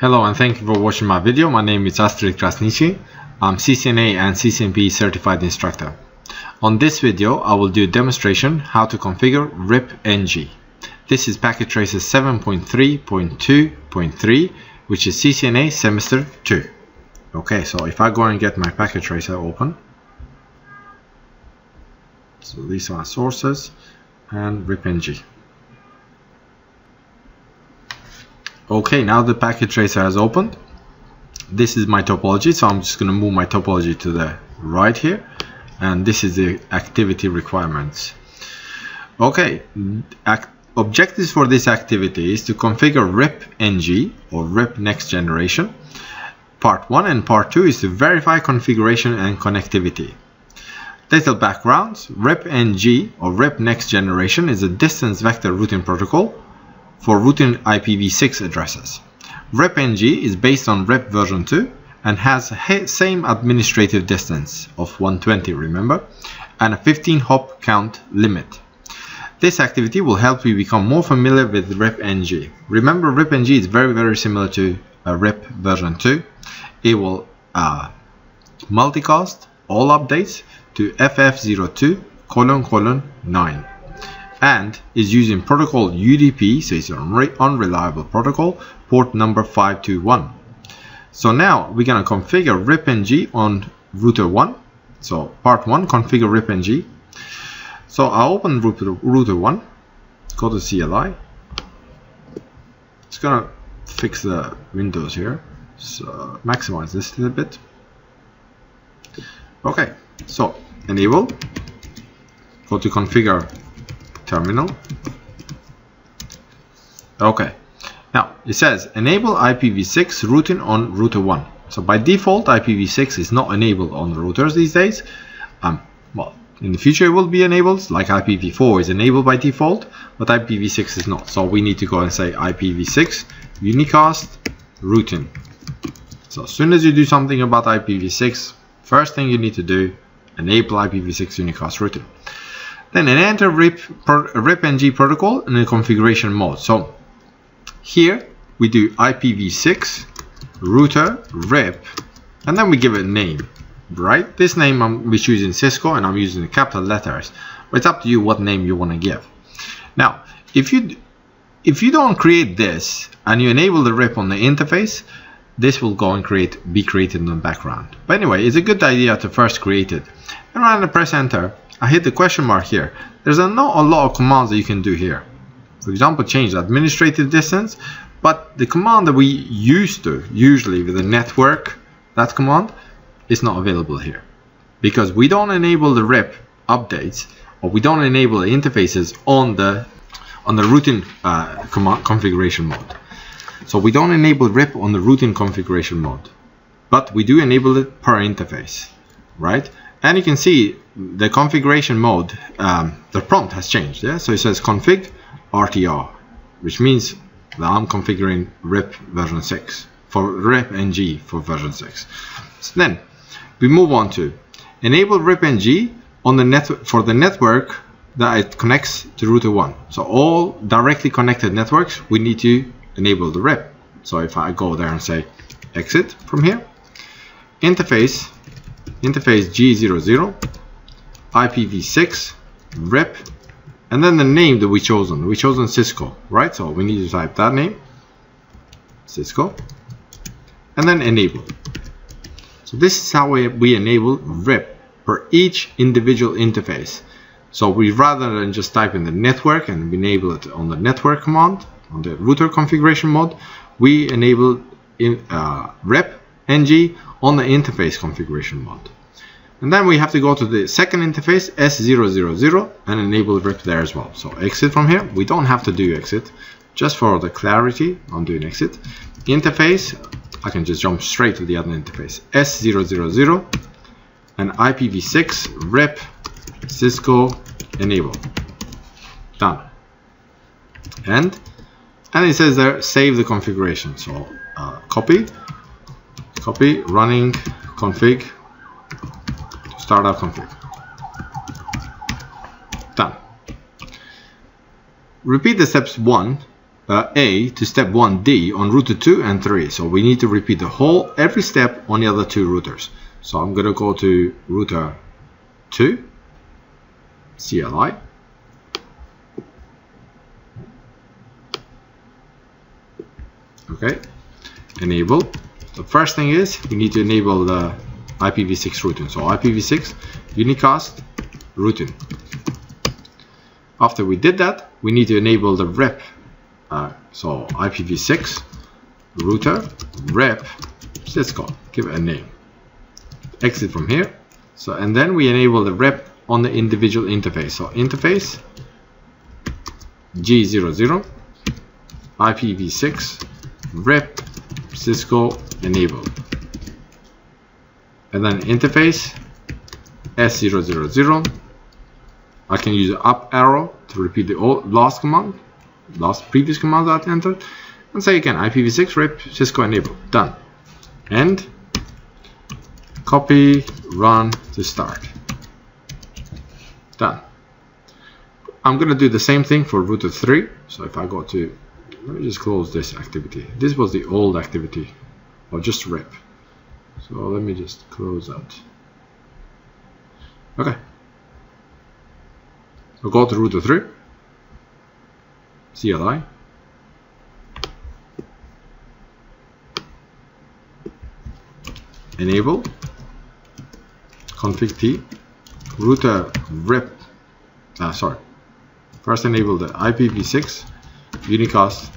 Hello and thank you for watching my video. My name is Astrid Krasniqi. I'm CCNA and CCNP certified instructor. On this video, I will do a demonstration how to configure RIPng. This is packet tracer 7.3.2.3, which is CCNA semester 2. Okay, so if I go and get my packet tracer open, so these are my sources and RIPng. Okay, now the packet tracer has opened. This is my topology, so I'm just going to move my topology to the right here, and this is the activity requirements. Okay, objectives for this activity is to configure RIPng or RIP next generation. Part 1 and part 2 is to verify configuration and connectivity. Little backgrounds: RIPng or RIP next generation is a distance vector routing protocol for routing IPv6 addresses. RIPng is based on RIP version 2 and has same administrative distance of 120, remember, and a 15 hop count limit. This activity will help you become more familiar with RIPng. Remember, RIPng is very similar to RIP version 2. It will multicast all updates to FF02:9. And is using protocol UDP, so it's an unreliable protocol, port number 521. So now we're going to configure RIPng on router 1. So part 1, configure RIPng. So I'll open router 1, go to CLI. It's going to fix the windows here, so maximize this a little bit. Okay, so enable, go to configure terminal. Okay, now it says enable IPv6 routing on router 1. So by default IPv6 is not enabled on the routers these days. Well, in the future it will be enabled, like IPv4 is enabled by default, but IPv6 is not. So we need to go and say IPv6 unicast-routing. So as soon as you do something about IPv6, first thing you need to do, enable IPv6 unicast-routing. Then enter RIPng protocol in the configuration mode. So here we do IPv6 router RIP, and then we give it a name, right? This name we're choosing CISCO, and I'm using the capital letters, but it's up to you what name you want to give. Now, if you don't create this and you enable the RIP on the interface, this will go and be created in the background. But anyway, it's a good idea to first create it. And when I press enter, I hit the question mark here. There's not a lot of commands that you can do here. For example, change the administrative distance, but the command that we used to usually with the network, that command is not available here because we don't enable the RIP updates, or we don't enable the interfaces on the routing configuration mode. So we don't enable RIP on the routing configuration mode, but we do enable it per interface, right? And you can see the configuration mode, the prompt has changed. Yeah, so it says config-rtr, which means that I'm configuring RIP version 6 for RIPng for version 6. So then we move on to enable RIPng on the network for the network that it connects to router 1. So all directly connected networks, we need to enable the RIP. So if I go there and say exit from here, interface G00 IPv6 RIP, and then the name that we chosen CISCO, right? So we need to type that name, CISCO, and then enable. So this is how we enable RIP for each individual interface. So we, rather than just type in the network and enable it on the network command on the router configuration mode, we enable RIPng on the interface configuration mode. And then we have to go to the second interface S000 and enable RIP there as well. So exit from here. We don't have to do exit, just for the clarity I'm doing exit. Interface, I can just jump straight to the other interface S000 and IPv6 RIP CISCO enable. Done. And it says there save the configuration. So copy running config startup config. Done. Repeat the steps 1 A to step 1D on router 2 and 3. So we need to repeat the every step on the other two routers. So I'm going to go to router 2, CLI. Okay, enable. The first thing is we need to enable the IPv6 routing. So IPv6 unicast-routing. After we did that, we need to enable the rep. So IPv6 router rep CISCO. Give it a name. Exit from here. So and then we enable the rep on the individual interface. So interface G00 IPv6 rep CISCO enable, and then interface S000. I can use the up arrow to repeat the previous command that I entered, and say again IPv6 rep CISCO enable. Done. And copy, run to start. Done. I'm going to do the same thing for router 3. So if I go to, let me just close this activity. This was the old activity, or just rep. So let me just close that. Okay. So go to router 3, CLI. Enable config-t router rep. First enable the IPv6 unicast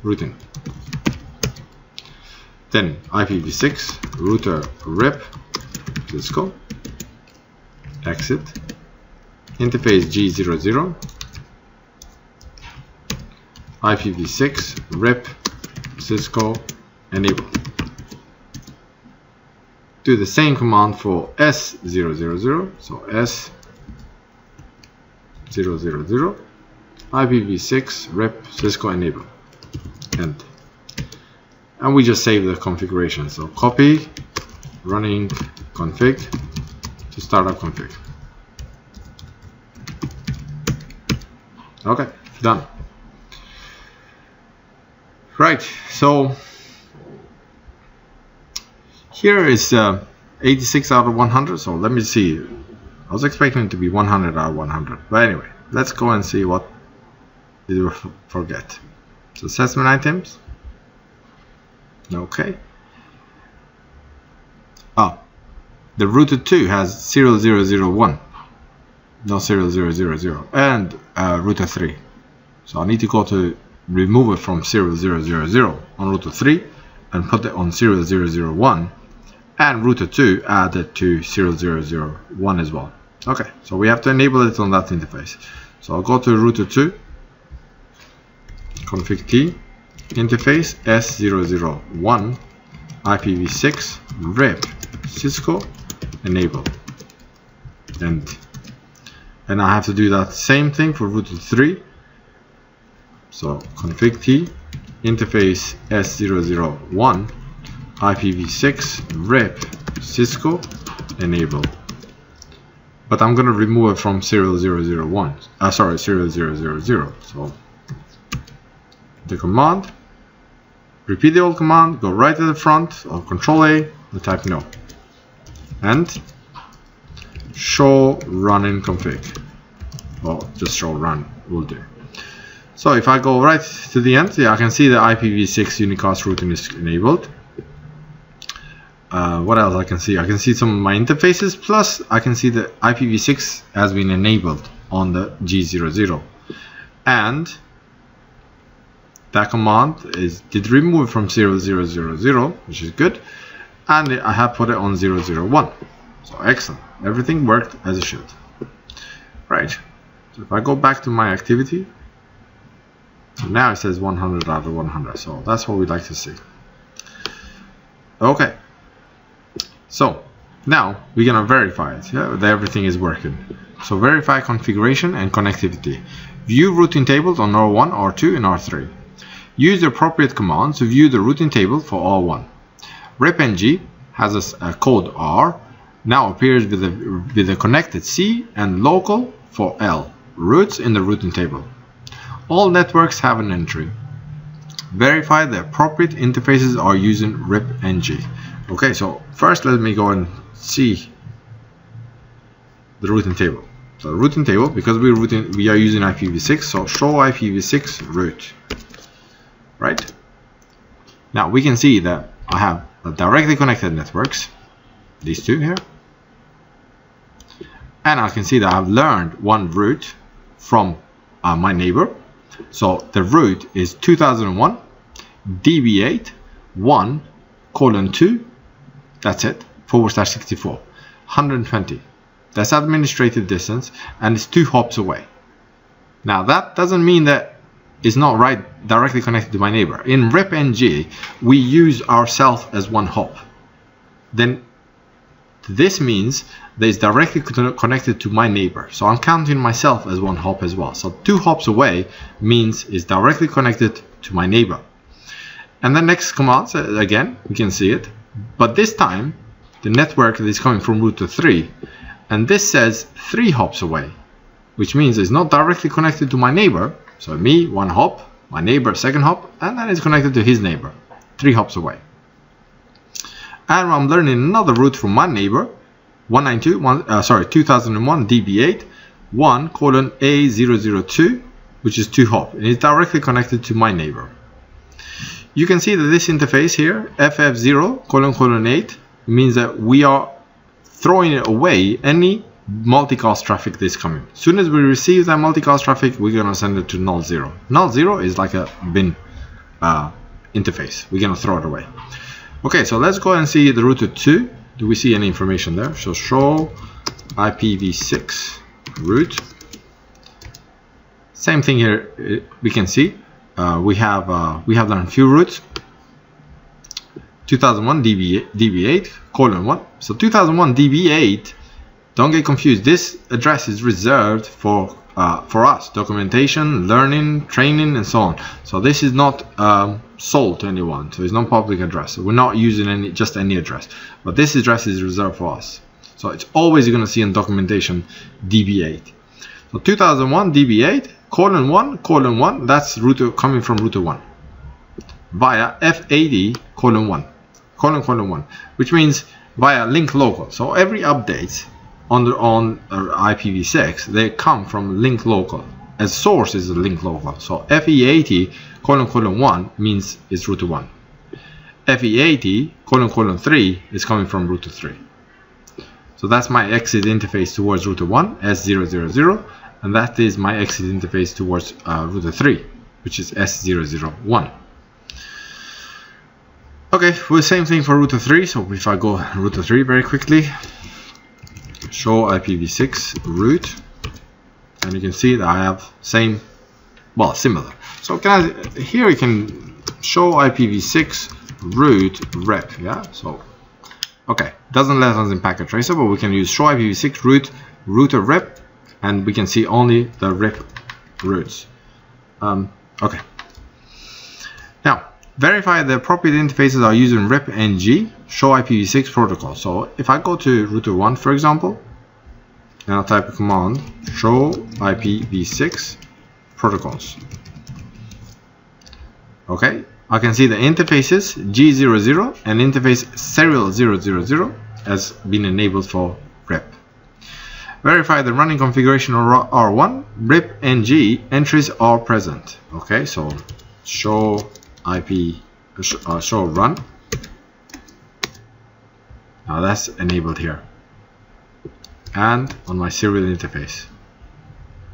routing. Then IPv6 router rep CISCO. Exit. Interface G00. IPv6 rep CISCO enable. Do the same command for S000. So S000 IPv6 rep CISCO enable. And we just save the configuration. So copy, running config to startup config. Okay, done. Right, so here is 86 out of 100. So let me see. I was expecting it to be 100 out of 100. But anyway, let's go and see what did we forget. So assessment items. Okay. The router 2 has 0001, not 0000, and router 3. So I need to go to remove it from 0000 on router 3 and put it on 0001, and router 2 added to 0001 as well. Okay, so we have to enable it on that interface. So I'll go to router 2, config-t, interface S001, IPv6 rep CISCO enable, and I have to do that same thing for router 3. So config-t, interface S001, IPv6 rep CISCO enable. But I'm going to remove it from 0001. 0000. So the command, repeat the old command, go right to the front of Control A, and type no, and show running config. Well, just show run will do. So if I go right to the end, I can see the IPv6 unicast routing is enabled. What else I can see? I can see some of my interfaces, plus I can see the IPv6 has been enabled on the G00, and that command did remove it from 0000, which is good, and I have put it on 001. So excellent, everything worked as it should. Right, so if I go back to my activity, so now it says 100 out of 100. So that's what we'd like to see. Okay. So now we're gonna verify it, that everything is working. So verify configuration and connectivity. View routing tables on R1, R2, and R3. Use the appropriate commands to view the routing table for R1. RIPng has a code R, now appears with a connected C and local for L routes in the routing table. All networks have an entry. Verify the appropriate interfaces are using RIPng. Okay, so first let me go and see the routing table. So routing table, because we are using IPv6, so show IPv6 route. Right? Now we can see that I have directly connected networks, these two here, and I can see that I've learned one route from my neighbor. So the route is 2001 db8 1:2, that's it, /64 120. That's administrative distance, and it's 2 hops away. Now that doesn't mean that it's not directly connected to my neighbor. In RIPng, we use ourselves as 1 hop. Then this means that it's directly connected to my neighbor. So I'm counting myself as 1 hop as well. So 2 hops away means it's directly connected to my neighbor. And the next command, again, we can see it. But this time, the network is coming from router 3. And this says 3 hops away, which means it's not directly connected to my neighbor. So me, 1 hop, my neighbor, 2nd hop, and then it's connected to his neighbor, 3 hops away. And I'm learning another route from my neighbor, 2001 db8 1:A002, which is 2 hop, and it's directly connected to my neighbor. You can see that this interface here, FF0::8, means that we are throwing away any multicast traffic that's coming. As soon as we receive that multicast traffic, we're gonna send it to null 0. Null 0 is like a bin interface. We're gonna throw it away. Okay, so let's go and see the router 2. Do we see any information there? So show IPv6 route. Same thing here. We can see we have done a few routes. 2001 db8:1. So 2001 db8. Don't get confused. This address is reserved for us, documentation, learning, training, and so on. So this is not sold to anyone. So it's not public address. So we're not using just any address. But this address is reserved for us. So it's always going to see in documentation db8. So 2001 db8:1:1. That's router coming from router 1 via F80:1, which means via link local. So every update on IPv6, they come from link local. As source is a link local. So FE80:1 means it's router 1. FE80:3 is coming from router 3. So that's my exit interface towards router 1, S000, and that is my exit interface towards router 3, which is S001. Okay, well, the same thing for router 3. So if I go router 3 very quickly, show IPv6 route, and you can see that I have similar. So here we can show IPv6 route rep. Yeah. So okay, doesn't let us in packet tracer, but we can use show IPv6 route router rep, and we can see only the rep routes. Okay. Now, verify the appropriate interfaces are using RIPng show IPv6 protocol. So if I go to router 1, for example, and I'll type a command show IPv6 protocols. Okay, I can see the interfaces G00 and interface serial 000 has been enabled for RIP. Verify the running configuration R1 RIPng entries are present. Okay, so show show run. Now that's enabled here, and on my serial interface.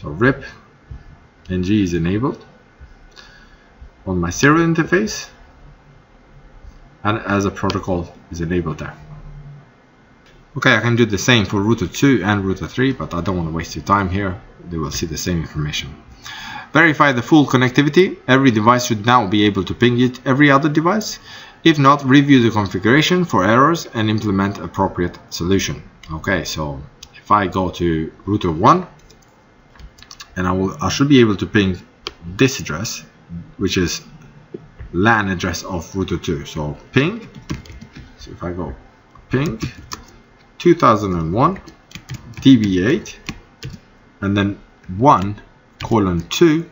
So RIPng is enabled on my serial interface, and as a protocol is enabled there. Okay, I can do the same for router 2 and router 3, but I don't want to waste your time here. They will see the same information. Verify the full connectivity. Every device should now be able to ping every other device. If not, review the configuration for errors and implement appropriate solution. Okay, so if I go to router 1, and I should be able to ping this address, which is LAN address of router 2. So ping. So if I go ping 2001 db8 and then 1:2:1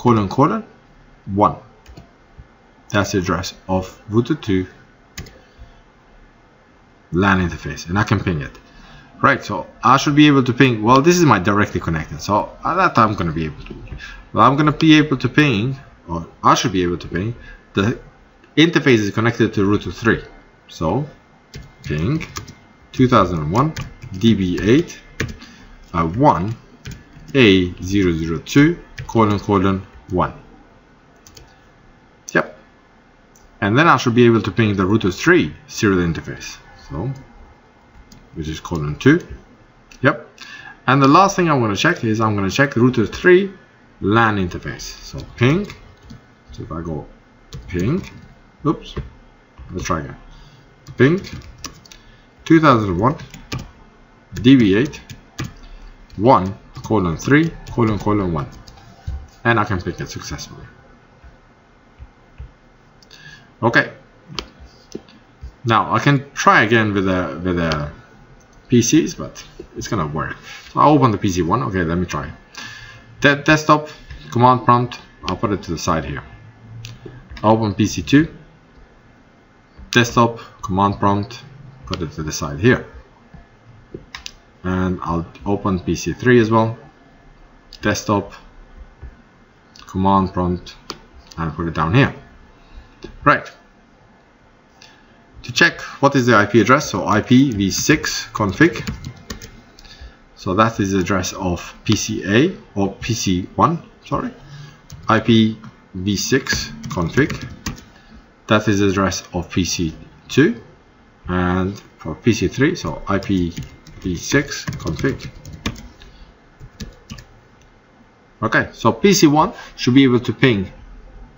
1. That's the address of router 2 LAN interface, and I can ping it. Right, so I should be able to ping, well, this is my directly connected, so that I'm going to be able to. Well, I'm going to be able to ping, or I should be able to ping, the interface is connected to router 3. So, ping 2001 db8 1 A002 : 1. Yep. And then I should be able to ping the router 3 serial interface. So, which is :2. Yep. And the last thing I'm going to check is I'm going to check router 3 LAN interface. So ping. So if I go ping, oops, let's try again. Ping 2001 db8 1 : 3 : 1, and I can ping it successfully. Okay. Now I can try again with the PCs, but it's gonna work. So I'll open the PC one. Okay, let me try. Desktop command prompt. I'll put it to the side here. I'll open PC2. Desktop command prompt. Put it to the side here. And I'll open PC3 as well. Desktop command prompt, and put it down here. Right. To check what is the IP address, so IPv6 config. So that is the address of PCA or PC1, sorry. IPv6 config. That is the address of PC2, and for PC3, so IPv6 config. Okay, so PC1 should be able to ping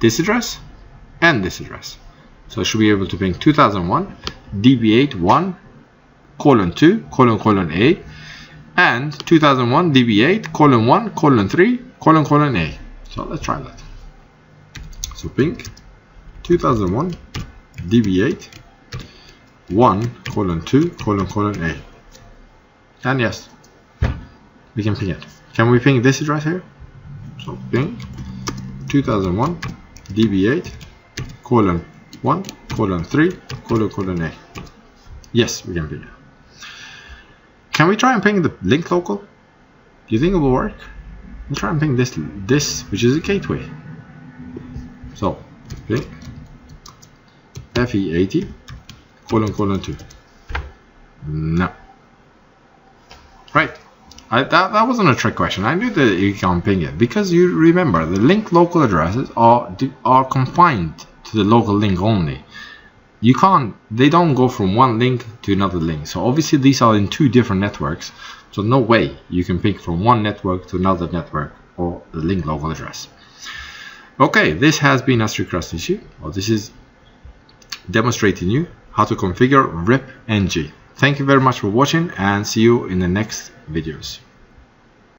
this address and this address. So I should be able to ping 2001 db8 1 : 2 : A and 2001 db8 1 : 3 : A. So let's try that. So ping 2001 db8 1 : 2 : A. And yes, we can ping it. Can we ping this address here? So ping 2001 db8 1 : 3 : A. Yes, we can ping it. Can we try and ping the link local? Do you think it will work? Let's try and ping this which is a gateway. So ping FE80 : 2. No. Right. That wasn't a trick question. I knew that you can ping it because you remember the link local addresses are confined to the local link only. They don't go from one link to another link. So obviously these are in two different networks. So no way you can ping from one network to another network or the link local address. Okay, this has been RIPng. Well, this is demonstrating you how to configure RIPng. Thank you very much for watching, and see you in the next videos.